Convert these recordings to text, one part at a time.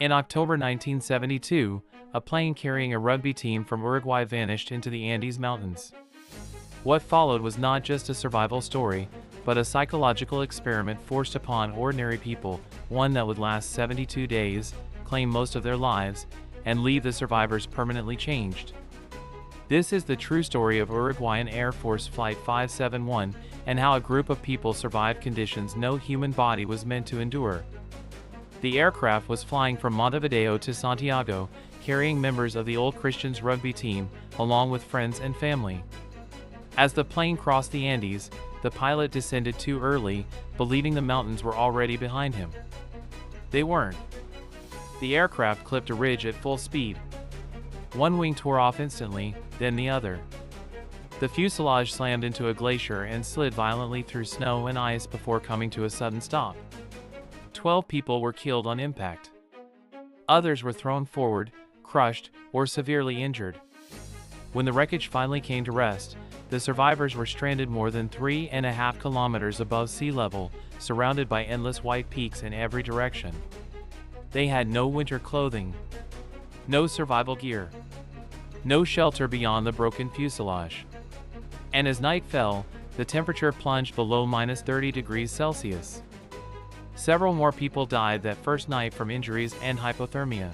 In October 1972, a plane carrying a rugby team from Uruguay vanished into the Andes Mountains. What followed was not just a survival story, but a psychological experiment forced upon ordinary people, one that would last 72 days, claim most of their lives, and leave the survivors permanently changed. This is the true story of Uruguayan Air Force Flight 571 and how a group of people survived conditions no human body was meant to endure. The aircraft was flying from Montevideo to Santiago, carrying members of the Old Christians rugby team, along with friends and family. As the plane crossed the Andes, the pilot descended too early, believing the mountains were already behind him. They weren't. The aircraft clipped a ridge at full speed. One wing tore off instantly, then the other. The fuselage slammed into a glacier and slid violently through snow and ice before coming to a sudden stop. 12 people were killed on impact. Others were thrown forward, crushed, or severely injured. When the wreckage finally came to rest, the survivors were stranded more than 3.5 kilometers above sea level, surrounded by endless white peaks in every direction. They had no winter clothing, no survival gear, no shelter beyond the broken fuselage. And as night fell, the temperature plunged below -30 degrees Celsius. Several more people died that first night from injuries and hypothermia.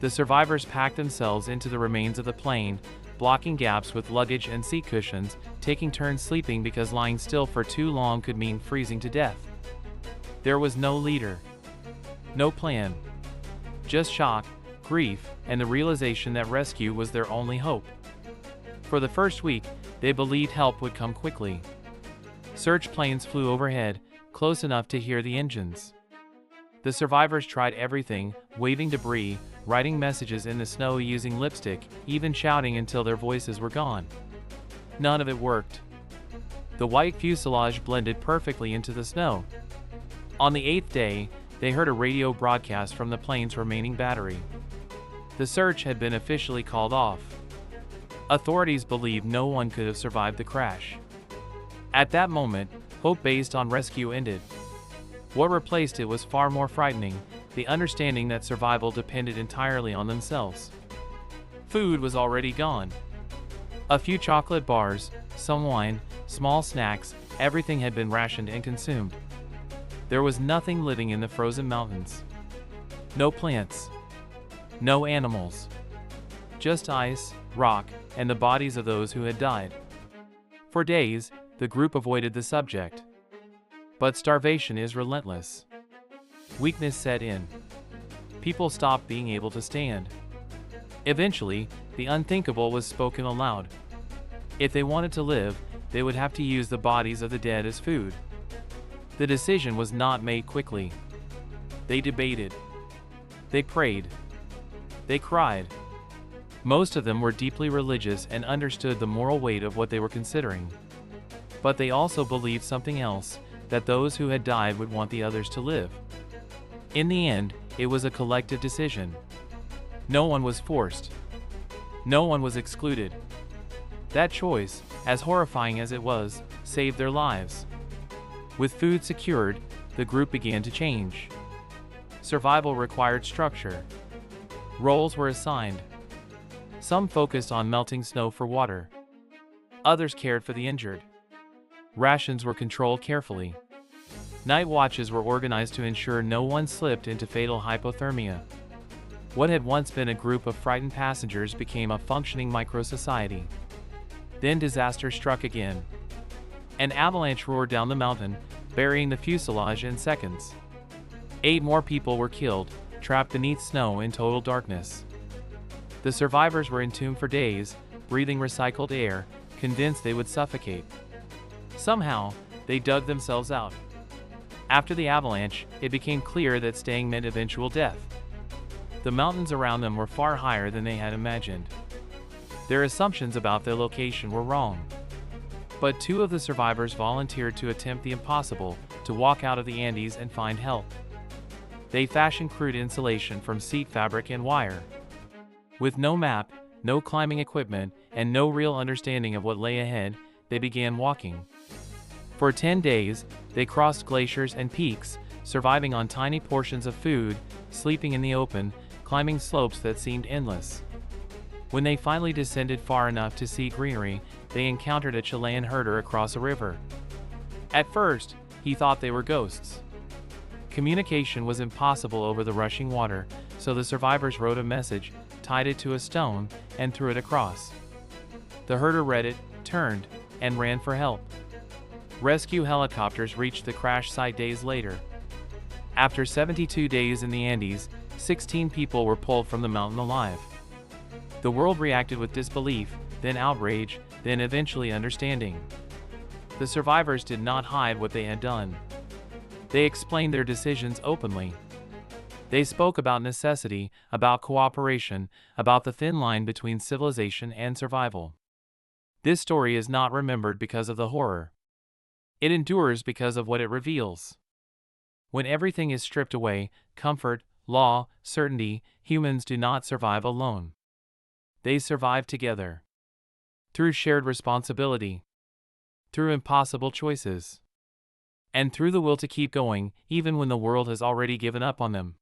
The survivors packed themselves into the remains of the plane, blocking gaps with luggage and seat cushions, taking turns sleeping because lying still for too long could mean freezing to death. There was no leader, no plan, just shock, grief, and the realization that rescue was their only hope. For the first week, they believed help would come quickly. Search planes flew overhead, close enough to hear the engines. The survivors tried everything, waving debris, writing messages in the snow using lipstick, even shouting until their voices were gone. None of it worked. The white fuselage blended perfectly into the snow. On the 8th day, they heard a radio broadcast from the plane's remaining battery. The search had been officially called off. Authorities believed no one could have survived the crash. At that moment, hope based on rescue ended. What replaced it was far more frightening, the understanding that survival depended entirely on themselves. Food was already gone. A few chocolate bars, some wine, small snacks, everything had been rationed and consumed. There was nothing living in the frozen mountains. No plants. No animals. Just ice, rock, and the bodies of those who had died. For days, the group avoided the subject. But starvation is relentless. Weakness set in. People stopped being able to stand. Eventually, the unthinkable was spoken aloud. If they wanted to live, they would have to use the bodies of the dead as food. The decision was not made quickly. They debated. They prayed. They cried. Most of them were deeply religious and understood the moral weight of what they were considering. But they also believed something else, that those who had died would want the others to live. In the end, it was a collective decision. No one was forced. No one was excluded. That choice, as horrifying as it was, saved their lives. With food secured, the group began to change. Survival required structure. Roles were assigned. Some focused on melting snow for water. Others cared for the injured. Rations were controlled carefully. Night watches were organized to ensure no one slipped into fatal hypothermia. What had once been a group of frightened passengers became a functioning micro-society. Then disaster struck again. An avalanche roared down the mountain, burying the fuselage in seconds. 8 more people were killed, trapped beneath snow in total darkness. The survivors were entombed for days, breathing recycled air, convinced they would suffocate. Somehow, they dug themselves out. After the avalanche, it became clear that staying meant eventual death. The mountains around them were far higher than they had imagined. Their assumptions about their location were wrong. But 2 of the survivors volunteered to attempt the impossible, to walk out of the Andes and find help. They fashioned crude insulation from seat fabric and wire. With no map, no climbing equipment, and no real understanding of what lay ahead, they began walking. For 10 days, they crossed glaciers and peaks, surviving on tiny portions of food, sleeping in the open, climbing slopes that seemed endless. When they finally descended far enough to see greenery, they encountered a Chilean herder across a river. At first, he thought they were ghosts. Communication was impossible over the rushing water, so the survivors wrote a message, tied it to a stone, and threw it across. The herder read it, turned, and ran for help. Rescue helicopters reached the crash site days later. After 72 days in the Andes, 16 people were pulled from the mountain alive. The world reacted with disbelief, then outrage, then eventually understanding. The survivors did not hide what they had done. They explained their decisions openly. They spoke about necessity, about cooperation, about the thin line between civilization and survival. This story is not remembered because of the horror. It endures because of what it reveals. When everything is stripped away, comfort, law, certainty, humans do not survive alone. They survive together. Through shared responsibility. Through impossible choices. And through the will to keep going, even when the world has already given up on them.